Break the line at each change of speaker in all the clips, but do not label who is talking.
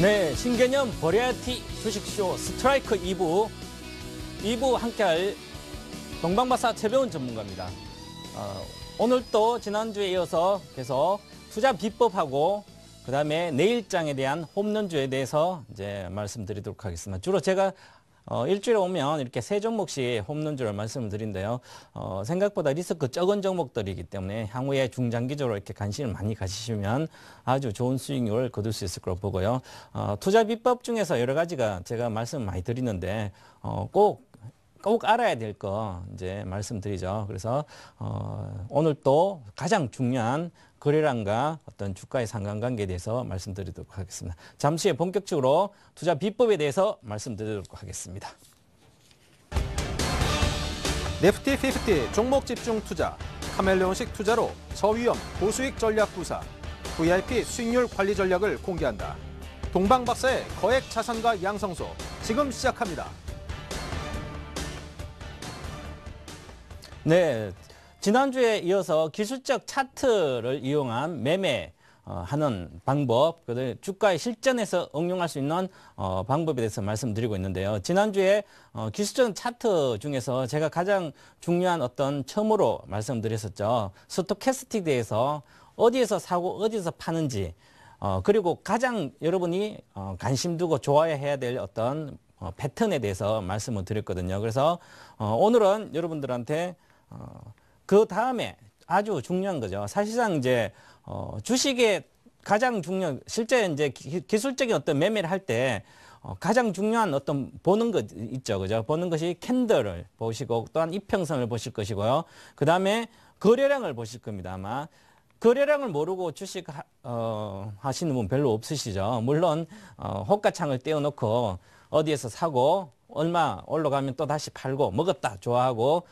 네, 신개념 버라이어티 주식쇼 스트라이크 2부 함께할 동방박사 최배운 전문가입니다. 오늘 또 지난주에 이어서 계속 투자 비법하고 그다음에 내일장에 대한 홈런주에 대해서 이제 말씀드리도록 하겠습니다. 주로 제가 일주일에 오면 이렇게 세 종목씩 홈런주를 말씀을 드린데요. 생각보다 리스크 적은 종목들이기 때문에 향후에 중장기적으로 이렇게 관심을 많이 가지시면 아주 좋은 수익률을 거둘 수 있을 거로 보고요. 투자 비법 중에서 여러 가지가 제가 말씀을 많이 드리는데 꼭 알아야 될 거 이제 말씀드리죠. 그래서 오늘 또 가장 중요한 거래량과 어떤 주가의 상관관계에 대해서 말씀드리도록 하겠습니다. 잠시 후에 본격적으로 투자 비법에 대해서 말씀드리도록 하겠습니다.
니프티 50 종목 집중 투자, 카멜레온식 투자로 저위험 고수익 전략 구사, VIP 수익률 관리 전략을 공개한다. 동방박사의 거액 자산가 양성소 지금 시작합니다.
네, 지난주에 이어서 기술적 차트를 이용한 매매 하는 방법, 주가의 실전에서 응용할 수 있는 방법에 대해서 말씀드리고 있는데요. 지난주에 기술적 차트 중에서 제가 가장 중요한 어떤 처음으로 말씀드렸었죠. 스토캐스틱에 대해서 어디에서 사고 어디에서 파는지, 그리고 가장 여러분이 관심 두고 좋아해야 될 어떤 패턴에 대해서 말씀을 드렸거든요. 그래서 오늘은 여러분들한테 그 다음에 아주 중요한 거죠. 사실상 이제 주식의 가장 중요한 실제 이제 기술적인 어떤 매매를 할 때 가장 중요한 어떤 보는 것 있죠, 그죠? 보는 것이 캔들을 보시고 또한 이평선을 보실 것이고요. 그 다음에 거래량을 보실 겁니다. 아마 거래량을 모르고 주식 하시는 분 별로 없으시죠. 물론 호가창을 떼어놓고 어디에서 사고 얼마 올라가면 또 다시 팔고 먹었다 좋아하고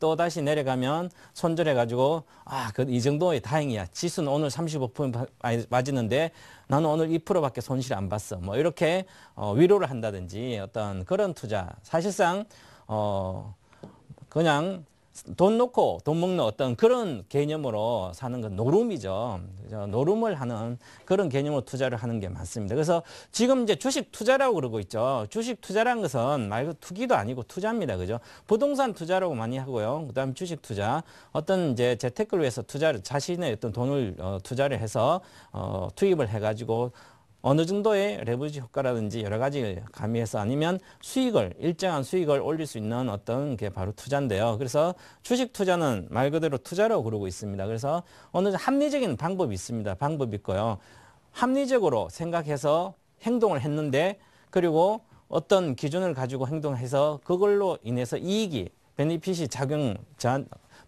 또 다시 내려가면 손절해가지고 이 정도에 다행이야. 지수는 오늘 35% 맞았는데 나는 오늘 2%밖에 손실 안 봤어. 뭐 이렇게 위로를 한다든지 어떤 그런 투자. 사실상 그냥 돈 놓고 돈 먹는 어떤 그런 개념으로 사는 건 노름이죠. 노름을 하는 그런 개념으로 투자를 하는 게 많습니다. 그래서 지금 이제 주식 투자라고 그러고 있죠. 주식 투자라는 것은 말 그대로 투기도 아니고 투자입니다. 그죠? 부동산 투자라고 많이 하고요. 그다음 주식 투자, 어떤 이제 재테크를 위해서 투자를 자신의 어떤 돈을 투자를 해서 투입을 해가지고 어느 정도의 레버리지 효과라든지 여러 가지를 가미해서 아니면 일정한 수익을 올릴 수 있는 어떤 게 바로 투자인데요. 그래서 주식 투자는 말 그대로 투자라고 그러고 있습니다. 그래서 어느 합리적인 방법이 있습니다. 방법이 있고요. 합리적으로 생각해서 행동을 했는데 그리고 어떤 기준을 가지고 행동해서 그걸로 인해서 이익이 베네핏이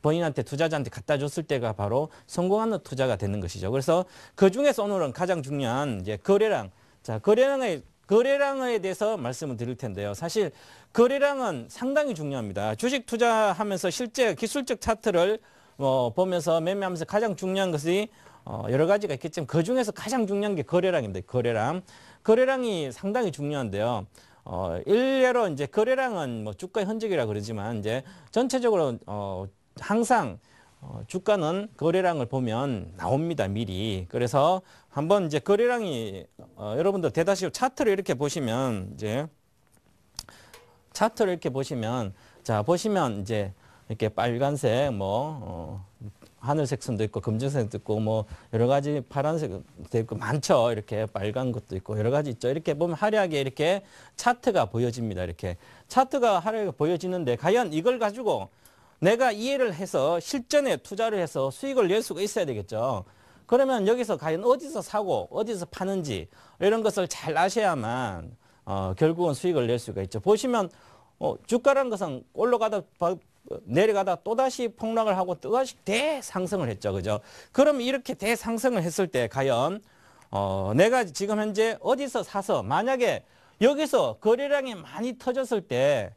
본인한테 투자자한테 갖다 줬을 때가 바로 성공하는 투자가 되는 것이죠. 그래서 그 중에서 오늘은 가장 중요한 이제 거래량. 자, 거래량에 대해서 말씀을 드릴 텐데요. 사실 거래량은 상당히 중요합니다. 주식 투자하면서 실제 기술적 차트를 보면서 매매하면서 가장 중요한 것이 여러 가지가 있겠지만 그 중에서 가장 중요한 게 거래량입니다. 거래량이 상당히 중요한데요. 일례로 이제 거래량은 뭐 주가의 흔적이라 그러지만 이제 전체적으로 항상 주가는 거래량을 보면 나옵니다. 미리. 그래서 한번 이제 거래량이 여러분들 대다수 차트를 이렇게 보시면 자 보시면 이제 이렇게 빨간색 하늘색 선도 있고 금정색도 있고 뭐 여러 가지 파란색도 있고 많죠. 이렇게 빨간 것도 있고 여러 가지 있죠. 이렇게 보면 화려하게 이렇게 차트가 보여집니다. 이렇게 차트가 화려하게 보여지는데 과연 이걸 가지고 내가 이해를 해서 실전에 투자를 해서 수익을 낼 수가 있어야 되겠죠. 그러면 여기서 과연 어디서 사고 어디서 파는지 이런 것을 잘 아셔야만 결국은 수익을 낼 수가 있죠. 보시면 주가라는 것은 올라가다 내려가다 또다시 폭락을 하고 또다시 대상승을 했죠. 그죠? 그럼 이렇게 대상승을 했을 때 과연 내가 지금 현재 어디서 사서 만약에 여기서 거래량이 많이 터졌을 때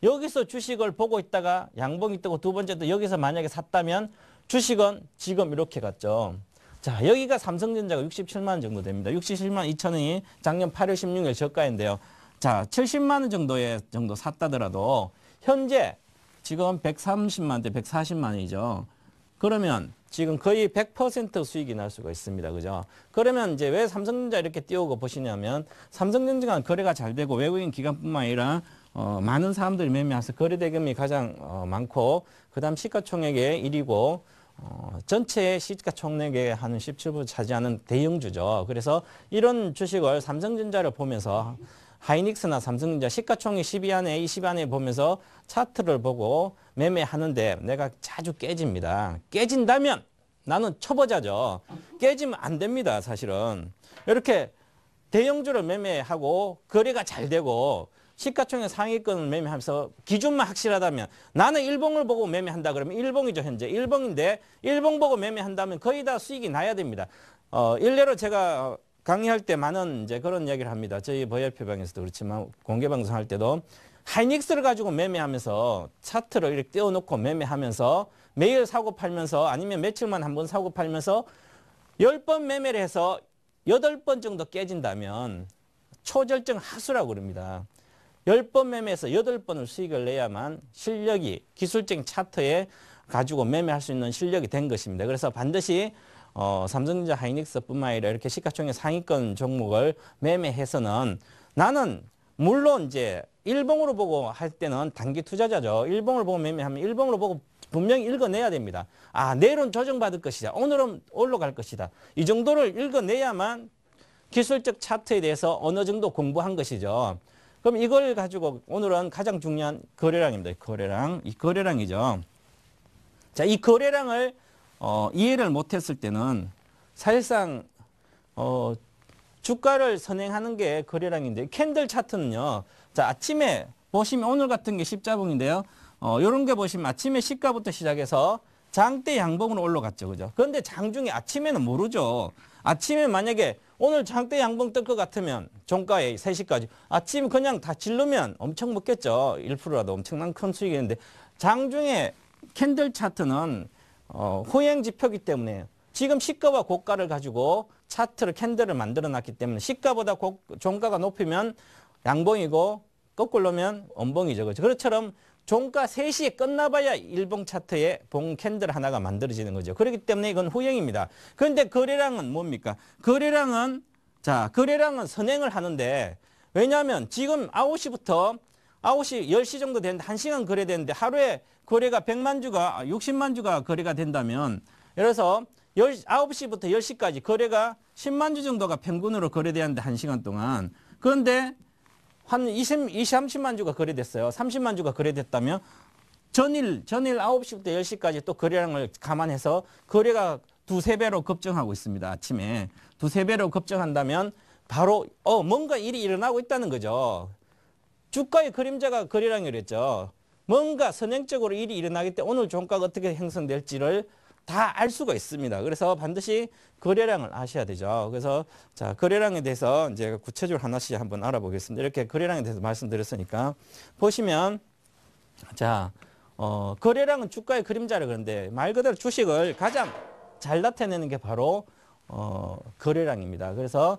여기서 주식을 보고 있다가 양봉이 뜨고 두 번째도 여기서 만약에 샀다면 주식은 지금 이렇게 갔죠. 자, 여기가 삼성전자가 67만 원 정도 됩니다. 67만 2천 원이 작년 8월 16일 저가인데요. 자, 70만 원 정도 샀다더라도 현재 지금 130만 대 140만 원이죠. 그러면 지금 거의 100% 수익이 날 수가 있습니다. 그죠? 그러면 이제 왜 삼성전자 이렇게 띄우고 보시냐면 삼성전자가 거래가 잘 되고 외국인 기관뿐만 아니라 많은 사람들이 매매해서 거래 대금이 가장 많고 그다음 시가총액의 1위고 전체 시가총액의 한 17% 차지하는 대형주죠. 그래서 이런 주식을 삼성전자를 보면서 하이닉스나 삼성전자 시가총액 10위 안에 20위 안에 보면서 차트를 보고 매매하는데 내가 자주 깨집니다. 깨진다면 나는 초보자죠. 깨지면 안 됩니다. 사실은. 이렇게 대형주를 매매하고 거래가 잘 되고 시가총액 상위권을 매매하면서 기준만 확실하다면 나는 일봉을 보고 매매한다 그러면 일봉이죠. 현재 일봉인데 일봉 보고 매매한다면 거의 다 수익이 나야 됩니다. 일례로 제가 강의할 때 많은 이제 그런 이야기를 합니다. 저희 VIP방에서도 그렇지만 공개 방송할 때도 하이닉스를 가지고 매매하면서 차트를 이렇게 띄워놓고 매매하면서 매일 사고 팔면서 아니면 며칠만 한번 사고 팔면서 10번 매매를 해서 8번 정도 깨진다면 초절정 하수라고 그럽니다. 10번 매매해서 8번을 수익을 내야만 실력이 기술적인 차트에 가지고 매매할 수 있는 실력이 된 것입니다. 그래서 반드시 삼성전자 하이닉스뿐만 아니라 이렇게 시가총액 상위권 종목을 매매해서는 나는 물론 이제 일봉으로 보고 할 때는 단기 투자자죠. 일봉을 보고 매매하면 일봉으로 보고 분명히 읽어내야 됩니다. 아, 내일은 조정받을 것이다. 오늘은 올라갈 것이다. 이 정도를 읽어내야만 기술적 차트에 대해서 어느 정도 공부한 것이죠. 그럼 이걸 가지고 오늘은 가장 중요한 거래량입니다. 거래량. 이 거래량이죠. 자, 이 거래량을 이해를 못했을 때는 사실상 주가를 선행하는 게 거래량인데 캔들 차트는요. 자, 아침에 보시면 오늘 같은 게 십자봉인데요. 이런 게 보시면 아침에 시가부터 시작해서 장대 양봉으로 올라갔죠. 그죠? 그런데 장중에 아침에는 모르죠. 아침에 만약에 오늘 장대 양봉 뜰 것 같으면 종가에 3시까지 아침 그냥 다 질르면 엄청 먹겠죠. 1%라도 엄청난 큰 수익이었는데 장중에 캔들 차트는 후행 지표이기 때문에 지금 시가와 고가를 가지고 차트를 캔들을 만들어 놨기 때문에 시가보다 종가가 높으면 양봉이고 거꾸로면 음봉이죠. 그렇죠? 그것처럼 종가 3시에 끝나봐야 일봉 차트에 봉 캔들 하나가 만들어지는 거죠. 그렇기 때문에 이건 후행입니다. 그런데 거래량은 뭡니까? 거래량은 선행을 하는데 왜냐하면 지금 9시부터 9시 10시 정도 되는데 1시간 거래되는데 하루에 거래가 100만 주가 60만 주가 거래가 된다면 예를 들어서 9시부터 10시까지 거래가 10만 주 정도가 평균으로 거래되는데 1시간 동안 그런데 한 30만 주가 거래됐어요. 30만 주가 거래됐다면 전일 9시부터 10시까지 또 거래량을 감안해서 거래가 2~3배로 급증하고 있습니다. 아침에 2~3배로 급증한다면 바로 뭔가 일이 일어나고 있다는 거죠. 주가의 그림자가 거래량이랬죠. 뭔가 선행적으로 일이 일어나기 때문에 오늘 종가가 어떻게 형성될지를 다 알 수가 있습니다. 그래서 반드시 거래량을 아셔야 되죠. 그래서 자, 거래량에 대해서 이제 구체적으로 하나씩 한번 알아보겠습니다. 이렇게 거래량에 대해서 말씀드렸으니까 보시면 자, 거래량은 주가의 그림자라 그러는데 말 그대로 주식을 가장 잘 나타내는 게 바로 거래량입니다. 그래서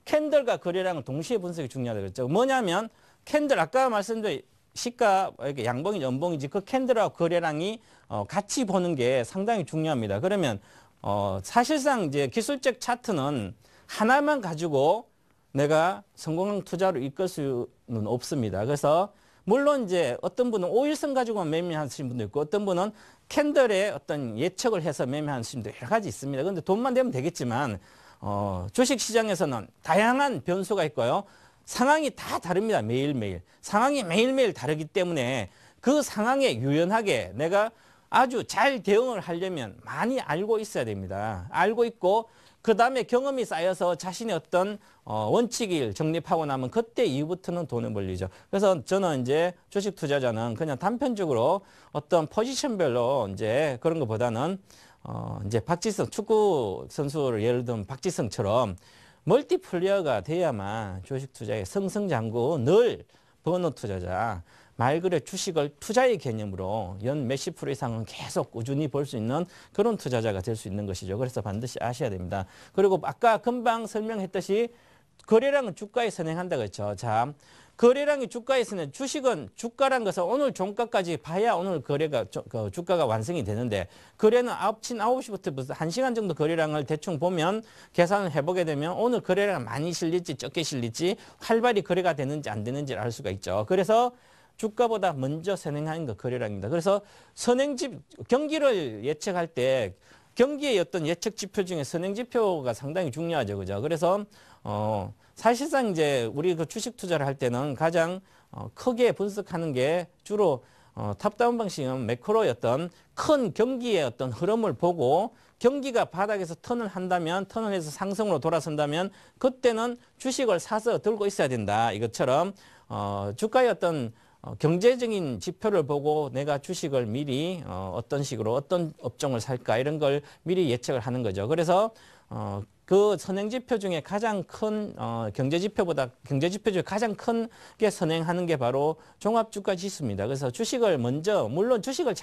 캔들과 거래량을 동시에 분석이 중요하다고 그랬죠. 뭐냐면 캔들 아까 말씀드린 시가 이렇게 양봉인지 음봉인지 그 캔들하고 거래량이 같이 보는 게 상당히 중요합니다. 그러면 사실상 이제 기술적 차트는 하나만 가지고 내가 성공한 투자로 이끌 수는 없습니다. 그래서 물론 이제 어떤 분은 5일선 가지고만 매매하시는 분도 있고 어떤 분은 캔들의 어떤 예측을 해서 매매하시는 분도 여러 가지 있습니다. 그런데 돈만 되면 되겠지만 주식 시장에서는 다양한 변수가 있고요. 상황이 다 다릅니다. 매일매일. 상황이 매일매일 다르기 때문에 그 상황에 유연하게 내가 아주 잘 대응을 하려면 많이 알고 있어야 됩니다. 알고 있고 그 다음에 경험이 쌓여서 자신의 어떤 원칙을 정립하고 나면 그때 이후부터는 돈을 벌리죠. 그래서 저는 이제 주식 투자자는 그냥 단편적으로 어떤 포지션별로 이제 그런 것보다는 이제 박지성 축구 선수를 예를 들면 박지성처럼 멀티플레이어가 돼야만 주식 투자의 승승장구 늘 버너 투자자 말 그대로 주식을 투자의 개념으로 연 몇십 프로 이상은 계속 꾸준히 벌 수 있는 그런 투자자가 될 수 있는 것이죠. 그래서 반드시 아셔야 됩니다. 그리고 아까 금방 설명했듯이 거래량은 주가에 선행한다 그랬죠. 자, 거래량이 주가에 선행, 주식은 주가란 것은 오늘 종가까지 봐야 오늘 거래가 주가가 완성이 되는데 거래는 아침 9시부터 1시간 정도 거래량을 대충 보면 계산을 해보게 되면 오늘 거래량이 많이 실릴지 적게 실릴지 활발히 거래가 되는지 안 되는지를 알 수가 있죠. 그래서 주가보다 먼저 선행하는 거 거래량입니다. 그래서 경기를 예측할 때 경기의 어떤 예측 지표 중에 선행 지표가 상당히 중요하죠. 그죠? 그래서 사실상 이제 우리 그 주식 투자를 할 때는 가장 크게 분석하는 게 주로 탑다운 방식은 매크로의 어떤 큰 경기의 어떤 흐름을 보고 경기가 바닥에서 턴을 해서 상승으로 돌아선다면 그때는 주식을 사서 들고 있어야 된다. 이것처럼 주가의 어떤 경제적인 지표를 보고 내가 주식을 미리 어떤 식으로 어떤 업종을 살까 이런 걸 미리 예측을 하는 거죠. 그래서 그 선행지표 중에 가장 큰 경제지표 중에 가장 큰 게 선행하는 게 바로 종합주가지수입니다. 그래서 주식을 먼저 물론 주식을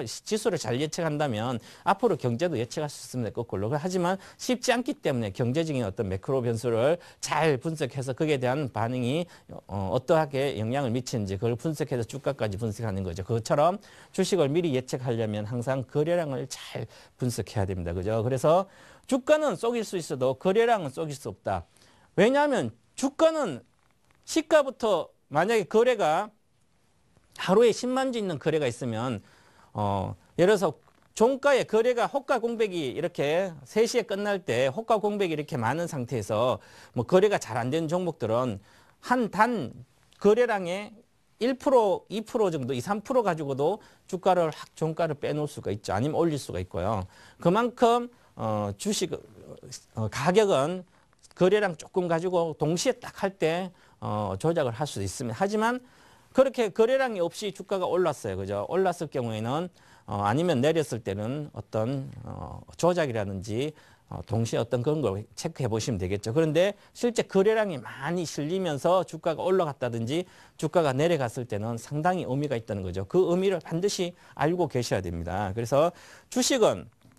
지수를 잘 예측한다면 앞으로 경제도 예측할 수 있습니다. 거꾸로. 하지만 쉽지 않기 때문에 경제적인 어떤 매크로 변수를 잘 분석해서 거기에 대한 반응이 어떠하게 영향을 미치는지 그걸 분석해서 주가까지 분석하는 거죠. 그것처럼 주식을 미리 예측하려면 항상 거래량을 잘 분석해야 됩니다. 그죠? 그래서 주가는 속일 수 있어도 거래량은 속일 수 없다. 왜냐하면 주가는 시가부터 만약에 거래가 하루에 10만 주 있는 거래가 있으면 예를 들어서 종가의 거래가 호가 공백이 이렇게 3시에 끝날 때 호가 공백이 이렇게 많은 상태에서 뭐 거래가 잘 안 되는 종목들은 한 단 거래량의 1%, 2% 정도, 2, 3% 가지고도 종가를 빼놓을 수가 있죠. 아니면 올릴 수가 있고요. 그만큼 주식 가격은 거래량 조금 가지고 동시에 딱 할 때 조작을 할 수도 있습니다. 하지만 그렇게 거래량이 없이 주가가 올랐어요. 그죠? 올랐을 경우에는 아니면 내렸을 때는 어떤 조작이라든지 동시에 어떤 그런 걸 체크해 보시면 되겠죠. 그런데 실제 거래량이 많이 실리면서 주가가 올라갔다든지 주가가 내려갔을 때는 상당히 의미가 있다는 거죠. 그 의미를 반드시 알고 계셔야 됩니다. 그래서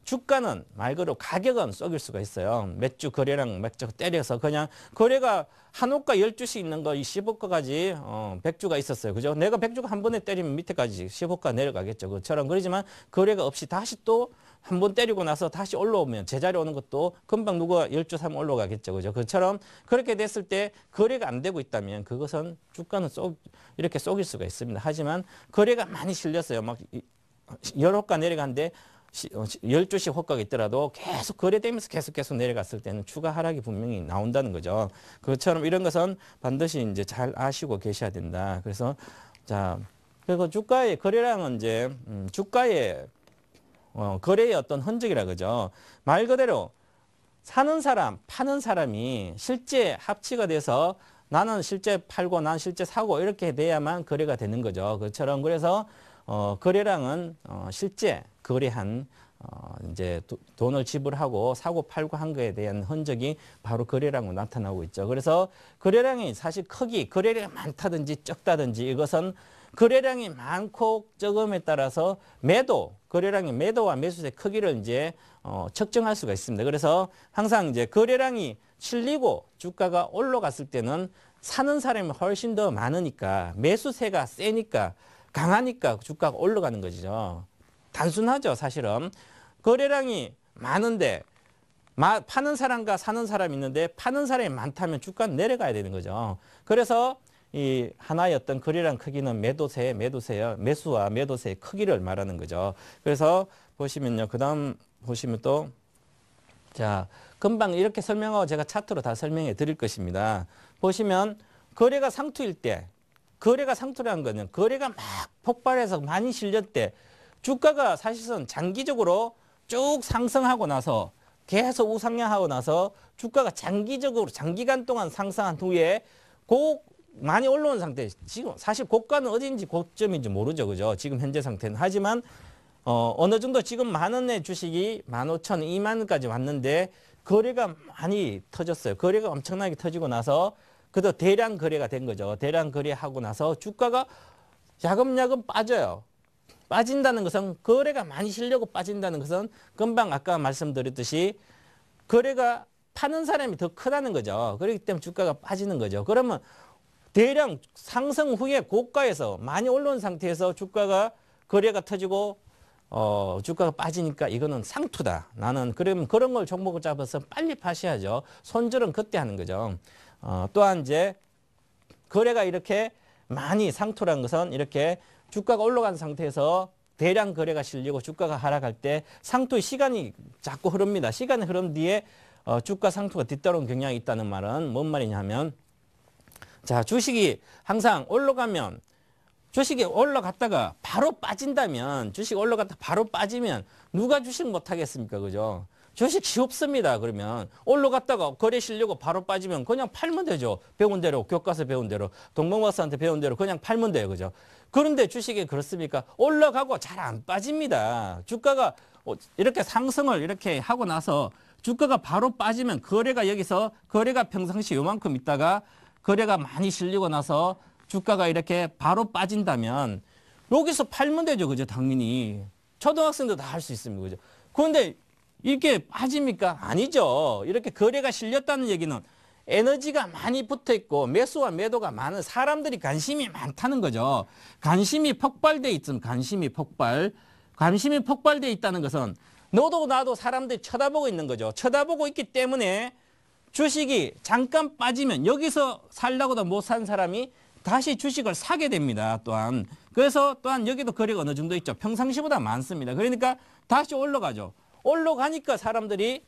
주가는 말 그대로 가격은 속일 수가 있어요. 몇 주 거래량 몇 주 때려서 그냥 거래가 한 호가 10주씩 있는 거 이 10호가까지 100주가 있었어요. 그죠? 내가 100주가 한 번에 때리면 밑에까지 10호가 내려가겠죠. 그처럼 그러지만 거래가 없이 다시 또 한 번 때리고 나서 다시 올라오면 제자리 오는 것도 금방 누가 10주 사면 올라가겠죠. 그죠? 그처럼 그렇게 됐을 때 거래가 안 되고 있다면 그것은 주가는 이렇게 속일 수가 있습니다. 하지만 거래가 많이 실렸어요. 막 10호가 내려가는데 12씩 호가가 있더라도 계속 거래되면서 계속 내려갔을 때는 추가 하락이 분명히 나온다는 거죠. 그것처럼 이런 것은 반드시 이제 잘 아시고 계셔야 된다. 그래서 그리고 주가의 거래량은 이제 주가의 거래의 어떤 흔적이라 그죠. 말 그대로 사는 사람, 파는 사람이 실제 합치가 돼서 나는 실제 팔고 난 실제 사고 이렇게 돼야만 거래가 되는 거죠. 그처럼 그래서 거래량은 실제 거래한 이제 돈을 지불하고 사고 팔고 한 거에 대한 흔적이 바로 거래량으로 나타나고 있죠. 그래서 거래량이 사실 거래량이 많다든지 적다든지 이것은 거래량이 많고 적음에 따라서 거래량의 매도와 매수의 크기를 이제 측정할 수가 있습니다. 그래서 항상 이제 거래량이 실리고 주가가 올라갔을 때는 사는 사람이 훨씬 더 많으니까 매수세가 세니까 강하니까 주가가 올라가는 거죠. 단순하죠, 사실은. 거래량이 많은데 파는 사람과 사는 사람이 있는데 파는 사람이 많다면 주가는 내려가야 되는 거죠. 그래서 이 하나의 어떤 거래량 크기는 매수와 매도세의 크기를 말하는 거죠. 그래서 보시면요. 그다음 보시면 또 금방 이렇게 설명하고 제가 차트로 다 설명해 드릴 것입니다. 보시면 거래가 상투일 때 거래가 상투라는 거는 거래가 막 폭발해서 많이 실릴 때 주가가 사실은 장기적으로 쭉 상승하고 나서 계속 우상향하고 나서 주가가 장기간 동안 상승한 후에 많이 올라온 상태. 지금 사실 고가는 어딘지 고점인지 모르죠. 그죠? 지금 현재 상태는. 하지만 어느 정도 지금 10,000원의 주식이 15,000원, 20,000원까지 왔는데 거래가 많이 터졌어요. 거래가 엄청나게 터지고 나서 그래도 대량 거래가 된 거죠. 대량 거래하고 나서 주가가 야금야금 빠져요. 빠진다는 것은 거래가 많이 실려고 빠진다는 것은 금방 아까 말씀드렸듯이 거래가 파는 사람이 더 크다는 거죠. 그렇기 때문에 주가가 빠지는 거죠. 그러면 대량 상승 후에 고가에서 많이 올라온 상태에서 주가가 거래가 터지고 주가가 빠지니까 이거는 상투다. 나는 그러면 그런 걸 종목을 잡아서 빨리 파셔야죠. 손절은 그때 하는 거죠. 또한 이제 거래가 이렇게 많이 상투라는 것은 이렇게 주가가 올라간 상태에서 대량 거래가 실리고 주가가 하락할 때 상투의 시간이 자꾸 흐릅니다. 시간이 흐른 뒤에 주가 상투가 뒤따라오는 경향이 있다는 말은 뭔 말이냐면 자, 주식이 항상 올라가면 주식이 올라갔다가 바로 빠진다면 주식 올라갔다 바로 빠지면 누가 주식 못 하겠습니까? 그죠? 주식 쉽습니다. 그러면 올라갔다가 거래 실려고 바로 빠지면 그냥 팔면 되죠. 배운 대로 교과서 배운 대로 동봉박사한테 배운 대로 그냥 팔면 돼요. 그죠? 그런데 주식이 그렇습니까? 올라가고 잘 안 빠집니다. 주가가 이렇게 상승을 이렇게 하고 나서 주가가 바로 빠지면 거래가 여기서 거래가 평상시 요만큼 있다가 거래가 많이 실리고 나서 주가가 이렇게 바로 빠진다면 여기서 팔면 되죠. 그죠? 당연히. 초등학생도 다 할 수 있습니다. 그죠? 그런데 이렇게 빠집니까? 아니죠. 이렇게 거래가 실렸다는 얘기는 에너지가 많이 붙어 있고 매수와 매도가 많은 사람들이 관심이 많다는 거죠. 관심이 폭발돼 있으면 관심이 폭발돼 있다는 것은 너도 나도 사람들이 쳐다보고 있는 거죠. 쳐다보고 있기 때문에 주식이 잠깐 빠지면 여기서 살려고도 못 산 사람이 다시 주식을 사게 됩니다. 또한 그래서 또한 여기도 거래가 어느 정도 있죠. 평상시보다 많습니다. 그러니까 다시 올라가죠. 올라가니까 사람들이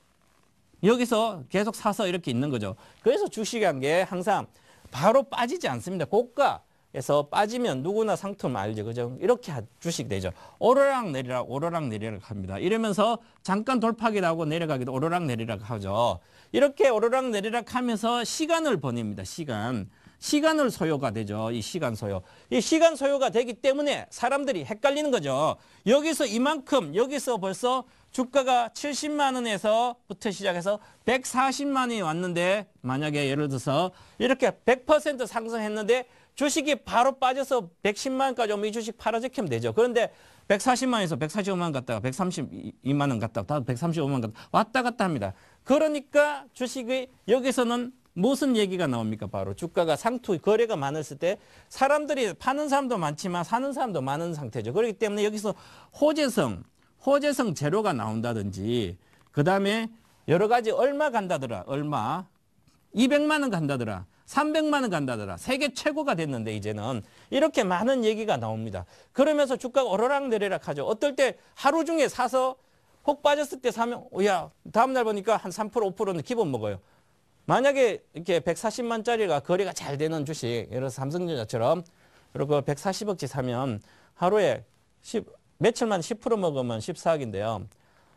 여기서 계속 사서 이렇게 있는 거죠. 그래서 주식이란 게 항상 바로 빠지지 않습니다. 고가에서 빠지면 누구나 상투는 알죠. 그죠? 이렇게 주식 되죠. 오르락 내리락 오르락 내리락 합니다. 이러면서 잠깐 돌파기도 하고 내려가기도 오르락 내리락 하죠. 이렇게 오르락 내리락 하면서 시간을 보냅니다. 시간을 소요가 되죠. 이 시간 소요. 이 시간 소요가 되기 때문에 사람들이 헷갈리는 거죠. 여기서 이만큼 여기서 벌써 주가가 70만 원에서부터 시작해서 140만 원이 왔는데 만약에 예를 들어서 이렇게 100% 상승했는데 주식이 바로 빠져서 110만 원까지 오면 이 주식 팔아제키면 되죠. 그런데 140만 원에서 145만 원 갔다가 132만 원 갔다가 135만 원 갔다가 왔다 갔다 합니다. 그러니까 주식이 여기서는 무슨 얘기가 나옵니까? 바로 주가가 상투 거래가 많았을 때 사람들이 파는 사람도 많지만 사는 사람도 많은 상태죠. 그렇기 때문에 여기서 호재성 재료가 나온다든지 그다음에 여러 가지 얼마 간다더라. 얼마 200만 원 간다더라. 300만 원 간다더라. 세계 최고가 됐는데 이제는 이렇게 많은 얘기가 나옵니다. 그러면서 주가가 오르락 내리락 하죠. 어떨 때 하루 중에 사서 혹 빠졌을 때 사면 야 다음날 보니까 한 3% 5%는 기본 먹어요. 만약에 이렇게 140만짜리가 거래가 잘 되는 주식, 예를 들어서 삼성전자처럼 이렇게 140억치 사면 하루에 며칠만 10% 먹으면 14억인데요.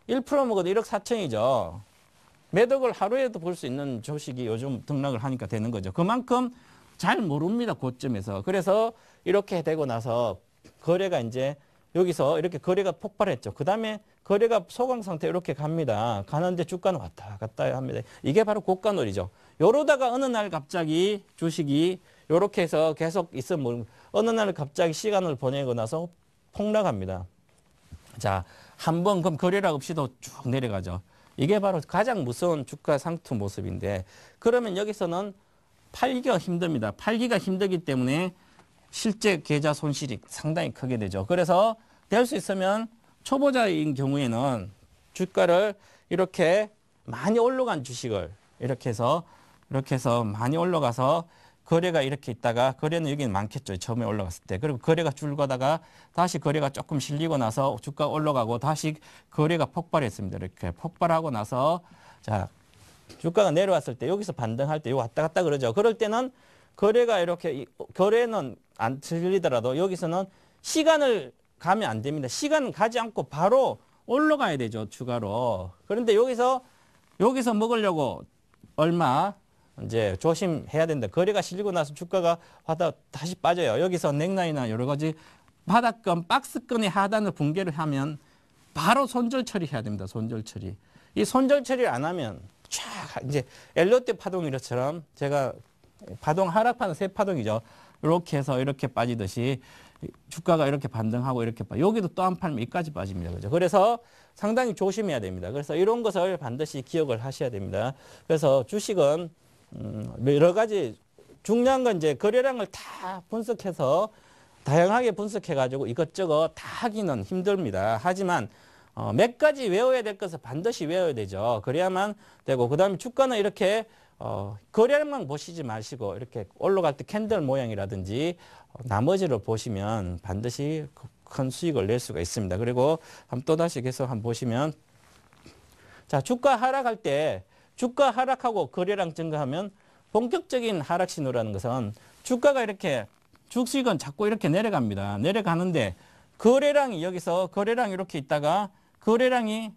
1% 먹어도 1억 4천이죠. 매덕을 하루에도 볼 수 있는 주식이 요즘 등락을 하니까 되는 거죠. 그만큼 잘 모릅니다. 고점에서. 그래서 이렇게 되고 나서 거래가 이제 여기서 이렇게 거래가 폭발했죠. 그 다음에 거래가 소강 상태 이렇게 갑니다. 가는데 주가는 왔다 갔다 합니다. 이게 바로 고가놀이죠. 요러다가 어느 날 갑자기 주식이 이렇게 해서 계속 있으면 어느 날 갑자기 시간을 보내고 나서 폭락합니다. 자, 한번 그럼 거래락 없이도 쭉 내려가죠. 이게 바로 가장 무서운 주가 상투 모습인데 그러면 여기서는 팔기가 힘듭니다. 팔기가 힘들기 때문에 실제 계좌 손실이 상당히 크게 되죠. 그래서 될 수 있으면 초보자인 경우에는 주가를 이렇게 많이 올라간 주식을 이렇게 해서 많이 올라가서 거래가 이렇게 있다가 거래는 여기는 많겠죠. 처음에 올라갔을 때. 그리고 거래가 줄거다가 다시 거래가 조금 실리고 나서 주가 올라가고 다시 거래가 폭발했습니다. 이렇게 폭발하고 나서 자 주가가 내려왔을 때 여기서 반등할 때 왔다 갔다 그러죠. 그럴 때는 거래가 이렇게 거래는 안 틀리더라도 여기서는 시간을 가면 안 됩니다. 시간은 가지 않고 바로 올라가야 되죠. 추가로. 그런데 여기서 먹으려고 얼마 이제 조심해야 된다. 거래가 실리고 나서 주가가 다시 빠져요. 여기서 넥라인이나 여러 가지 바닥권, 박스권의 하단을 붕괴를 하면 바로 손절 처리해야 됩니다. 손절 처리. 이 손절 처리를 안 하면 쫙 이제 엘리트 파동이처럼 제가 파동 하락파는 세 파동이죠. 이렇게 해서 이렇게 빠지듯이 주가가 이렇게 반등하고 이렇게 여기도 또 한 팔면 여기까지 빠집니다. 그죠? 그래서 상당히 조심해야 됩니다. 그래서 이런 것을 반드시 기억을 하셔야 됩니다. 그래서 주식은 여러 가지 중요한 건 이제 거래량을 다 분석해서 다양하게 분석해 가지고 이것저것 다 하기는 힘듭니다. 하지만 몇 가지 외워야 될 것을 반드시 외워야 되죠. 그래야만 되고 그다음에 주가는 이렇게 거래량만 보시지 마시고 이렇게 올라갈 때 캔들 모양이라든지 나머지를 보시면 반드시 큰 수익을 낼 수가 있습니다. 그리고 또다시 계속 한번 보시면 자, 주가 하락할 때 주가 하락하고 거래량 증가하면 본격적인 하락 신호라는 것은 주가가 이렇게 주식은 자꾸 이렇게 내려갑니다. 내려가는데 거래량이 여기서 거래량이 이렇게 있다가 거래량이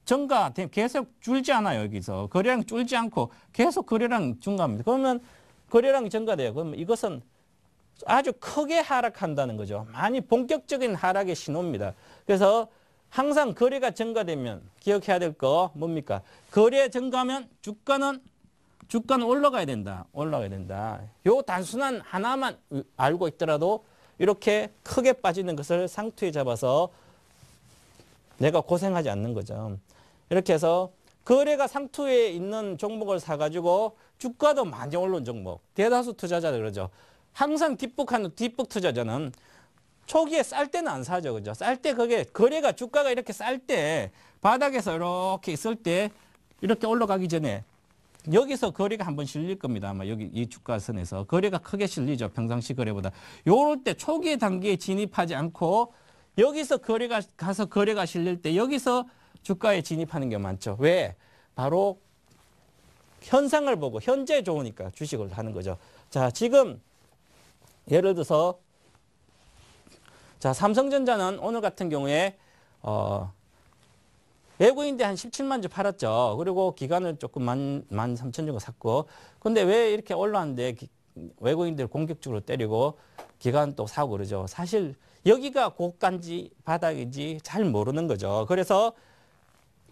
증가 계속 줄지 않아요. 여기서 거래량이 줄지 않고 계속 거래량 증가합니다. 그러면 거래량이 증가돼요. 그러면 이것은 아주 크게 하락한다는 거죠. 많이 본격적인 하락의 신호입니다. 그래서 항상 거래가 증가되면 기억해야 될 거 뭡니까? 거래 증가하면 주가는 올라가야 된다. 올라가야 된다. 요 단순한 하나만 알고 있더라도 이렇게 크게 빠지는 것을 상투에 잡아서 내가 고생하지 않는 거죠. 이렇게 해서 거래가 상투에 있는 종목을 사가지고 주가도 많이 오른 종목. 대다수 투자자들 그러죠. 항상 뒷북 투자자는 초기에 쌀 때는 안 사죠. 그죠? 쌀 때 그게 거래가 주가가 이렇게 쌀 때 바닥에서 이렇게 있을 때 이렇게 올라가기 전에 여기서 거래가 한번 실릴 겁니다. 아마 여기 이 주가선에서 거래가 크게 실리죠. 평상시 거래보다. 요럴 때 초기 단계에 진입하지 않고 여기서 거래가 실릴 때 여기서 주가에 진입하는 게 많죠. 왜? 바로 현상을 보고 현재 좋으니까 주식을 하는 거죠. 자, 지금 예를 들어서 자, 삼성전자는 오늘 같은 경우에 외국인들 한 17만 주 팔았죠. 그리고 기관을 조금 13,000 주고 샀고. 근데 왜 이렇게 올라왔는데 외국인들 공격적으로 때리고 기관 또 사고 그러죠. 사실 여기가 고가인지 바닥인지 잘 모르는 거죠. 그래서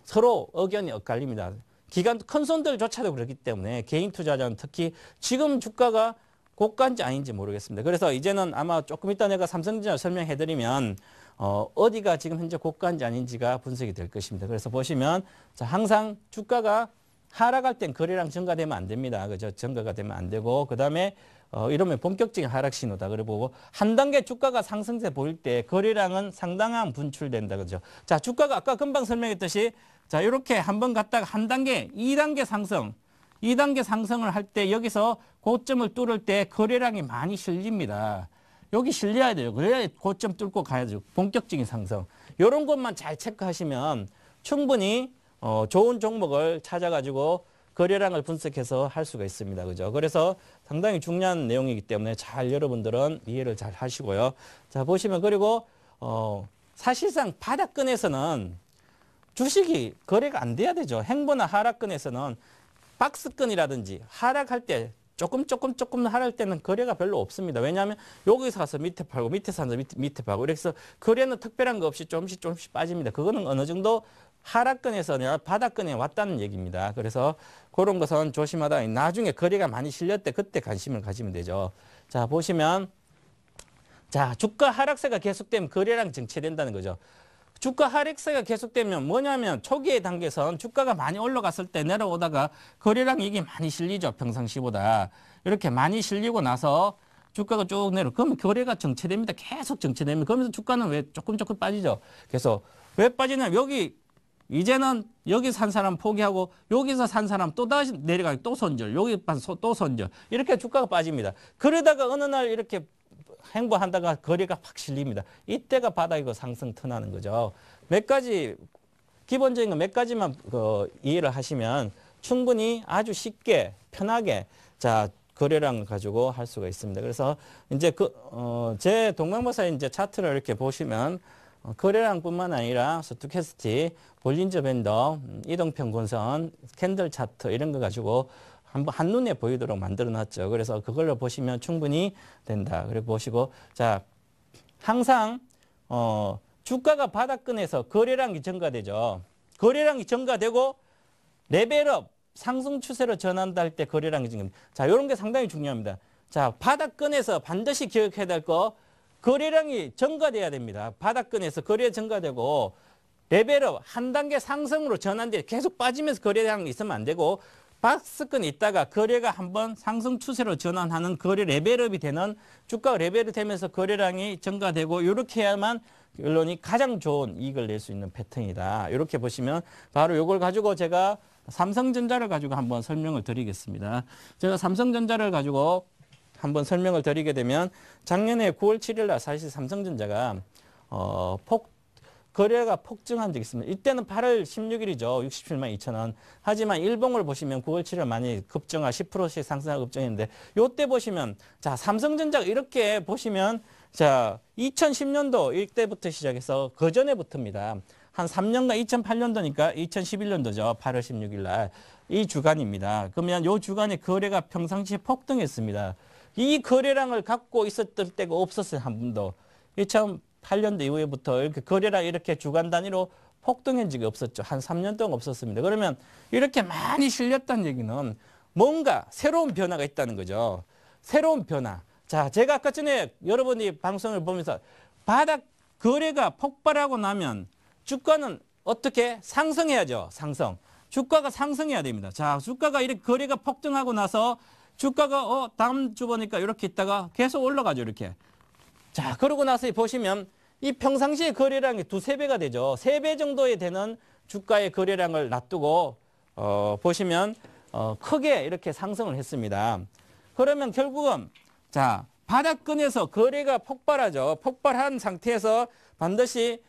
서로 의견이 엇갈립니다. 기관 큰 손들조차도 그렇기 때문에 개인 투자자는 특히 지금 주가가 고가인지 아닌지 모르겠습니다. 그래서 이제는 아마 조금 이따 내가 삼성전자 설명해드리면 어디가 지금 현재 고가인지 아닌지가 분석이 될 것입니다. 그래서 보시면 자, 항상 주가가 하락할 땐 거래량 증가되면 안 됩니다. 그죠? 증가가 되면 안 되고 그다음에 이러면 본격적인 하락 신호다. 그리고 한 단계 주가가 상승세 보일 때 거래량은 상당한 분출된다. 그죠? 자, 주가가 아까 금방 설명했듯이 자, 이렇게 한번 갔다가 한 단계, 2단계 상승. 2단계 상승을 할 때 여기서 고점을 뚫을 때 거래량이 많이 실립니다. 여기 실려야 돼요. 그래야 고점 뚫고 가야죠. 본격적인 상승. 이런 것만 잘 체크하시면 충분히 좋은 종목을 찾아가지고 거래량을 분석해서 할 수가 있습니다. 그죠? 그래서 상당히 중요한 내용이기 때문에 잘 여러분들은 이해를 잘 하시고요. 자, 보시면 그리고 사실상 바닥권에서는 주식이 거래가 안 돼야 되죠. 행보나 하락권에서는 박스권이라든지 하락할 때 조금 하락할 때는 거래가 별로 없습니다. 왜냐하면 여기서 가서 밑에 팔고 밑에서 가서 밑에 팔고 그래서 거래는 특별한 거 없이 조금씩 빠집니다. 그거는 어느 정도 하락권에서 바닥권에 왔다는 얘기입니다. 그래서 그런 것은 조심하다. 나중에 거래가 많이 실릴 때 그때 관심을 가지면 되죠. 자, 보시면 자, 주가 하락세가 계속되면 거래량 정체된다는 거죠. 주가 하락세가 계속되면 뭐냐면 초기의 단계에선 주가가 많이 올라갔을 때 내려오다가 거래량이 이게 많이 실리죠. 평상시보다. 이렇게 많이 실리고 나서 주가가 쭉 내려. 그러면 거래가 정체됩니다. 계속 정체됩니다. 그러면서 주가는 왜 조금 빠지죠. 그래서 왜 빠지냐면 여기 이제는 여기 산 사람 포기하고 여기서 산 사람 또 다시 내려가고 또 손절. 여기 또 손절. 이렇게 주가가 빠집니다. 그러다가 어느 날 이렇게 행보한다가 거래가 확 실립니다. 이때가 바닥이고 상승 턴하는 거죠. 몇 가지 기본적인 거 몇 가지만 이해를 하시면 충분히 아주 쉽게 편하게 자 거래량을 가지고 할 수가 있습니다. 그래서 이제 제 동방박사의 이제 차트를 이렇게 보시면 거래량뿐만 아니라 스토캐스틱, 볼린저 밴더, 이동평 권선, 캔들 차트 이런 거 가지고 한번 한눈에 보이도록 만들어 놨죠. 그래서 그걸로 보시면 충분히 된다. 그리고 보시고 자 항상 주가가 바닥권에서 거래량이 증가되죠. 거래량이 증가되고 레벨업 상승 추세로 전환다 할 때 거래량이 증가합니다. 자, 이런 게 상당히 중요합니다. 자, 바닥권에서 반드시 기억해야 될 거 거래량이 증가돼야 됩니다. 바닥권에서 거래 증가되고 레벨업 한 단계 상승으로 전환돼 계속 빠지면서 거래량이 있으면 안 되고 박스권 있다가 거래가 한번 상승 추세로 전환하는 거래 레벨업이 되는 주가가 레벨이 되면서 거래량이 증가되고 이렇게 해야만 언론이 가장 좋은 이익을 낼 수 있는 패턴이다. 이렇게 보시면 바로 이걸 가지고 제가 삼성전자를 가지고 한번 설명을 드리겠습니다. 제가 삼성전자를 가지고 한번 설명을 드리게 되면 작년에 9월 7일 날 사실 삼성전자가 거래가 폭증한 적이 있습니다. 이때는 8월 16일이죠. 67만 2천 원. 하지만 일봉을 보시면 9월 7일 많이 급증하 10%씩 상승하고 급증했는데 이때 보시면 자 삼성전자가 이렇게 보시면 자 2010년도 이때부터 시작해서 그 전에부터입니다. 한 3년간 2008년도니까 2011년도죠. 8월 16일 날 이 주간입니다. 그러면 이 주간에 거래가 평상시에 폭등했습니다. 이 거래량을 갖고 있었던 때가 없었어요. 한 번도. 2008년도 이후부터 이렇게 거래량 이렇게 주간 단위로 폭등한 적이 없었죠. 한 3년 동안 없었습니다. 그러면 이렇게 많이 실렸다는 얘기는 뭔가 새로운 변화가 있다는 거죠. 새로운 변화. 자, 제가 아까 전에 여러분이 방송을 보면서 바닥 거래가 폭발하고 나면 주가는 어떻게 상승해야죠. 상승. 주가가 상승해야 됩니다. 자, 주가가 이렇게 거래가 폭등하고 나서 주가가 다음 주 보니까 이렇게 있다가 계속 올라가죠. 이렇게. 자, 그러고 나서 보시면 이 평상시의 거래량이 2~3배가 되죠. 3배 정도에 되는 주가의 거래량을 놔두고 보시면 크게 이렇게 상승을 했습니다. 그러면 결국은 자, 바닥권에서 거래가 폭발하죠. 폭발한 상태에서 반드시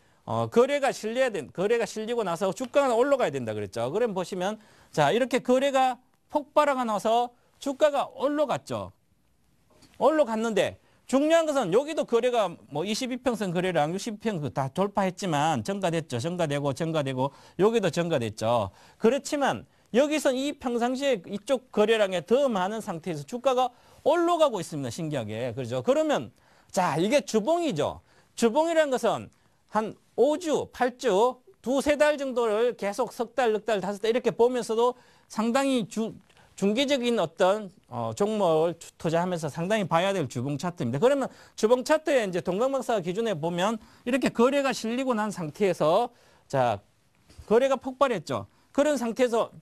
거래가 실리고 나서 주가가 올라가야 된다 그랬죠. 그럼 보시면 자, 이렇게 거래가 폭발하고 나서 주가가 올라갔죠. 올라갔는데 중요한 것은 여기도 거래가 뭐 22평선 거래량 60평선 다 돌파했지만 증가되고 여기도 증가됐죠. 그렇지만 여기서 이 평상시에 이쪽 거래량에 더 많은 상태에서 주가가 올라가고 있습니다. 신기하게. 그렇죠. 그러면 자, 이게 주봉이죠. 주봉이라는 것은 한 5주, 8주, 2~3달 정도를 계속 석 달, 넉 달, 5달 이렇게 보면서도 상당히 중기적인 어떤 종목을 투자하면서 상당히 봐야 될 주봉 차트입니다. 그러면 주봉 차트에 이제 동강박사 기준에 보면 이렇게 거래가 실리고 난 상태에서 자, 거래가 폭발했죠. 그런 상태에서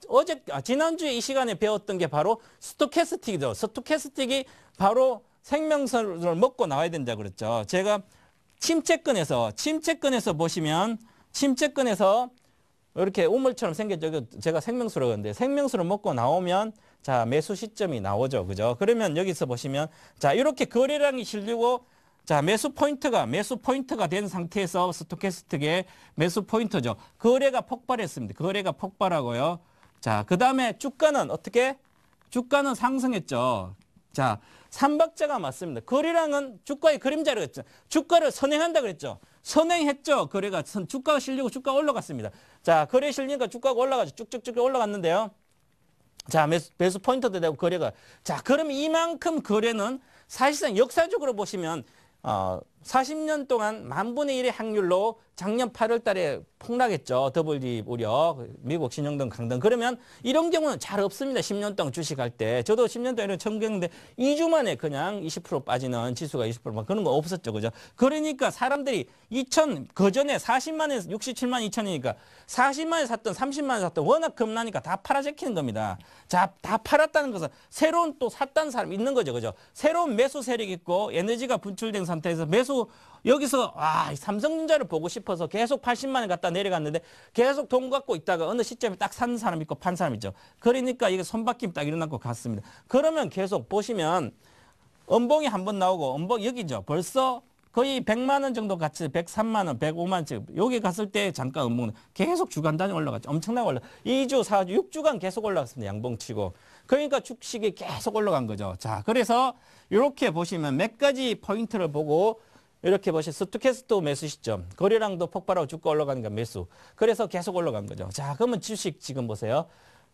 지난주에 이 시간에 배웠던 게 바로 스토캐스틱이죠. 스토캐스틱이 바로 생명선을 먹고 나와야 된다 그랬죠. 제가 침체권에서 보시면 침체권에서 이렇게 우물처럼 생겼죠. 제가 생명수로 그러는데 생명수를 먹고 나오면 자, 매수 시점이 나오죠. 그죠? 그러면 여기서 보시면 자, 이렇게 거래량이 실리고 자, 매수 포인트가 된 상태에서 스토캐스틱의 매수 포인트죠. 거래가 폭발했습니다. 거래가 폭발하고요. 자, 그다음에 주가는 어떻게? 주가는 상승했죠. 자, 삼박자가 맞습니다. 거래량은 주가의 그림자를 했죠. 주가를 선행한다 그랬죠. 선행했죠. 거래가 주가가 실리고 주가가 올라갔습니다. 자, 거래 실리니까 주가가 올라가죠. 쭉쭉쭉 올라갔는데요. 자, 매수 포인트도 되고 거래가. 자, 그럼 이만큼 거래는 사실상 역사적으로 보시면 40년 동안 10,000분의 1의 확률로 작년 8월 달에 폭락했죠. WD 우려, 미국 신용등 강등. 그러면 이런 경우는 잘 없습니다. 10년 동안 주식할 때. 저도 10년 동안 처음 겪는데 2주 만에 그냥 20% 빠지는 지수가 20% 그런 거 없었죠. 그죠? 그러니까 사람들이 그전에 40만에서 67만 2천이니까 40만에 샀던 30만에 샀던 워낙 겁나니까 다 팔아제키는 겁니다. 자, 다 팔았다는 것은 새로운 또 샀다는 사람 있는 거죠. 그죠? 새로운 매수 세력이 있고 에너지가 분출된 상태에서 매수 여기서 삼성전자를 보고 싶어서 계속 80만에 갔다 내려갔는데 계속 돈 갖고 있다가 어느 시점에 딱 산 사람 있고 판 사람 있죠. 그러니까 이게 손바뀜 딱 일어나고 갔습니다. 그러면 계속 보시면 음봉이 한번 나오고 음봉 여기죠. 벌써 거의 100만 원 정도 같이 103만 원, 105만 원 여기 갔을 때 잠깐 음봉 계속 주간 단위 올라갔죠. 엄청나게 올라. 2주, 4주, 6주간 계속 올라갔습니다. 양봉치고. 그러니까 주식이 계속 올라간 거죠. 자, 그래서 이렇게 보시면 몇 가지 포인트를 보고 이렇게 보시면 스토캐스트 매수 시점, 거래량도 폭발하고 주가 올라가니까 매수. 그래서 계속 올라간 거죠. 자, 그러면 주식 지금 보세요.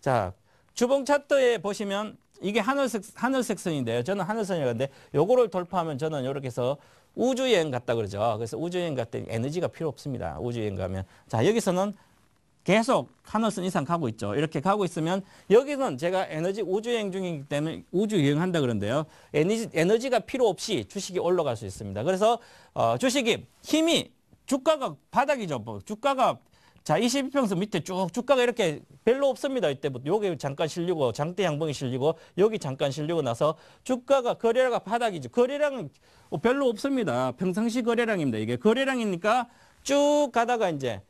자, 주봉 차트에 보시면 이게 하늘색 선인데요. 저는 하늘선이라는데 요거를 돌파하면 저는 이렇게 해서 우주여행 갔다 그러죠. 그래서 우주여행 갔더니 에너지가 필요 없습니다. 우주여행 가면. 자, 여기서는 계속 하늘선 이상 가고 있죠. 이렇게 가고 있으면 여기는 제가 에너지 우주여행 중이기 때문에 우주여행한다 그러는데요. 에너지가 필요 없이 주식이 올라갈 수 있습니다. 그래서 주식이 힘이 주가가 바닥이죠. 뭐 주가가 자 22평선 밑에 쭉 주가가 이렇게 별로 없습니다. 이때부터 여기 잠깐 실리고 장대 양봉이 실리고 여기 잠깐 실리고 나서 주가가 거래량가 바닥이죠. 거래량은 별로 없습니다. 평상시 거래량입니다. 이게 거래량이니까 쭉 가다가 이제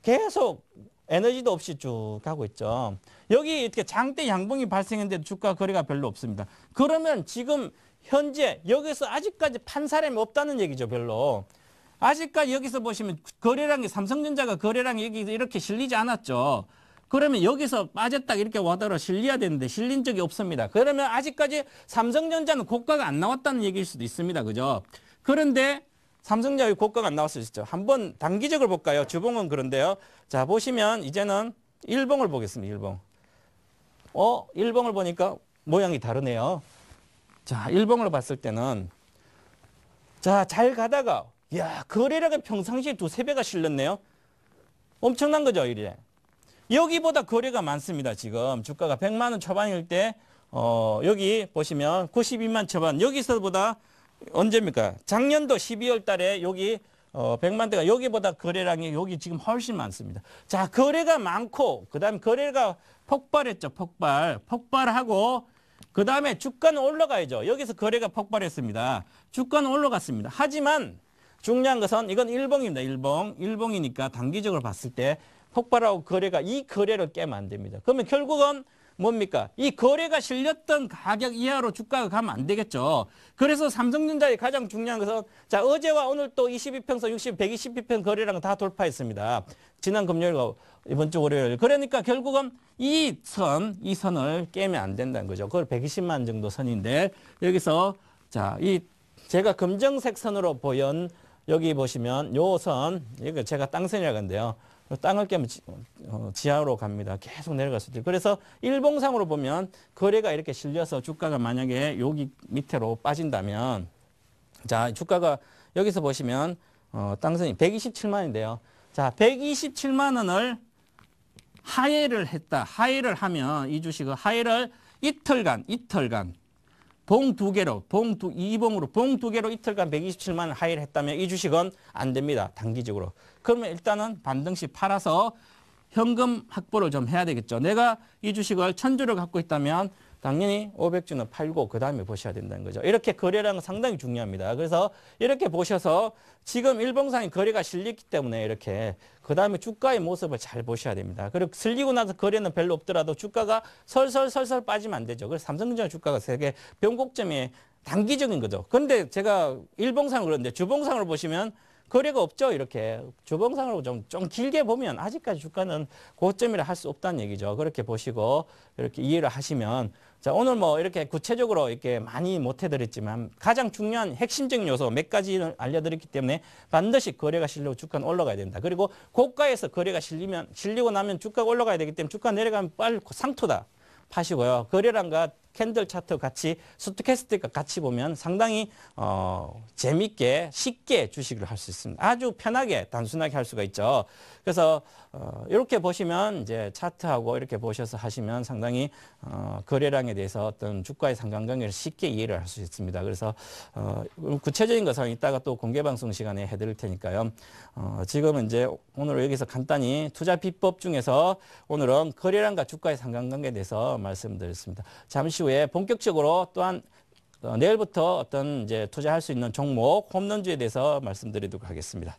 계속 에너지도 없이 쭉 가고 있죠. 여기 이렇게 장대 양봉이 발생했는데 주가 거래가 별로 없습니다. 그러면 지금 현재 여기서 아직까지 판 사람이 없다는 얘기죠. 별로. 아직까지 여기서 보시면 거래량이 삼성전자가 거래량이 여기 이렇게 실리지 않았죠. 그러면 여기서 빠졌다 이렇게 와더라 실려야 되는데 실린 적이 없습니다. 그러면 아직까지 삼성전자는 고가가 안 나왔다는 얘기일 수도 있습니다. 그죠? 그런데 삼성전자 고가가 안 나왔을 수 있죠. 한번 단기적으로 볼까요? 주봉은 그런데요. 자, 보시면 이제는 일봉을 보겠습니다. 일봉. 일봉을 보니까 모양이 다르네요. 자, 일봉을 봤을 때는 자, 잘 가다가 야, 거래량은 평상시에 두세 배가 실렸네요. 엄청난 거죠, 이래. 여기보다 거래가 많습니다. 지금 주가가 100만 원 초반일 때 여기 보시면 92만 초반 여기서보다 언제입니까? 작년도 12월 달에 여기 100만 대가 여기보다 거래량이 여기 지금 훨씬 많습니다. 자, 거래가 많고 그다음에 거래가 폭발했죠. 폭발하고 그다음에 주가는 올라가야죠. 여기서 거래가 폭발했습니다. 주가는 올라갔습니다. 하지만 중요한 것은 이건 일봉입니다. 일봉이니까 단기적으로 봤을 때 폭발하고 거래가 이 거래를 깨면 안 됩니다. 그러면 결국은 뭡니까? 이 거래가 실렸던 가격 이하로 주가가 가면 안 되겠죠. 그래서 삼성전자의 가장 중요한 것은 자, 어제와 오늘 또 22평선, 60, 120평 거래량 다 돌파했습니다. 지난 금요일과 이번 주 월요일. 그러니까 결국은 이 선을 깨면 안 된다는 거죠. 그걸 120만 정도 선인데 여기서 자, 이 제가 검정색 선으로 보연 여기 보시면 요 선, 이거 제가 땅선이라고 하는데요. 땅을 깨면 지하로 갑니다. 계속 내려갈 수 있죠. 그래서 일봉상으로 보면 거래가 이렇게 실려서 주가가 만약에 여기 밑으로 빠진다면 자, 주가가 여기서 보시면 땅선이 127만 원인데요. 자, 127만 원을 하회를 했다. 하회를 하면 이 주식은 하회를 이틀간 봉 두 개로, 이봉으로 봉 두 개로 이틀간 127만 원 하회를 했다면 이 주식은 안 됩니다. 단기적으로. 그러면 일단은 반등씩 팔아서 현금 확보를 좀 해야 되겠죠. 내가 이 주식을 1000주를 갖고 있다면 당연히 500주는 팔고 그 다음에 보셔야 된다는 거죠. 이렇게 거래량은 상당히 중요합니다. 그래서 이렇게 보셔서 지금 일봉상의 거래가 실렸기 때문에 이렇게 그 다음에 주가의 모습을 잘 보셔야 됩니다. 그리고 실리고 나서 거래는 별로 없더라도 주가가 설설 빠지면 안 되죠. 그래서 삼성전자 주가가 세계 변곡점이 단기적인 거죠. 그런데 제가 일봉상으로 그러는데 주봉상으로 보시면 거래가 없죠. 이렇게 주봉상으로 좀 길게 보면 아직까지 주가는 고점이라 할 수 없다는 얘기죠. 그렇게 보시고 이렇게 이해를 하시면 자, 오늘 뭐 이렇게 구체적으로 이렇게 많이 못 해드렸지만 가장 중요한 핵심적인 요소 몇 가지를 알려드렸기 때문에 반드시 거래가 실리고 주가는 올라가야 된다. 그리고 고가에서 거래가 실리고 나면 주가가 올라가야 되기 때문에 주가 내려가면 빨리 상투다. 파시고요. 거래량과 캔들 차트 같이 스토캐스틱과 같이 보면 상당히 재밌게 쉽게 주식을 할 수 있습니다. 아주 편하게 단순하게 할 수가 있죠. 그래서 이렇게 보시면 이제 차트하고 이렇게 보셔서 하시면 상당히 거래량에 대해서 어떤 주가의 상관관계를 쉽게 이해를 할 수 있습니다. 그래서 구체적인 것은 이따가 또 공개 방송 시간에 해드릴 테니까요. 지금은 이제 오늘 여기서 간단히 투자 비법 중에서 오늘은 거래량과 주가의 상관관계에 대해서 말씀드렸습니다. 잠시 후에 본격적으로 또한 내일부터 어떤 이제 투자할 수 있는 종목 홈런주에 대해서 말씀드리도록 하겠습니다.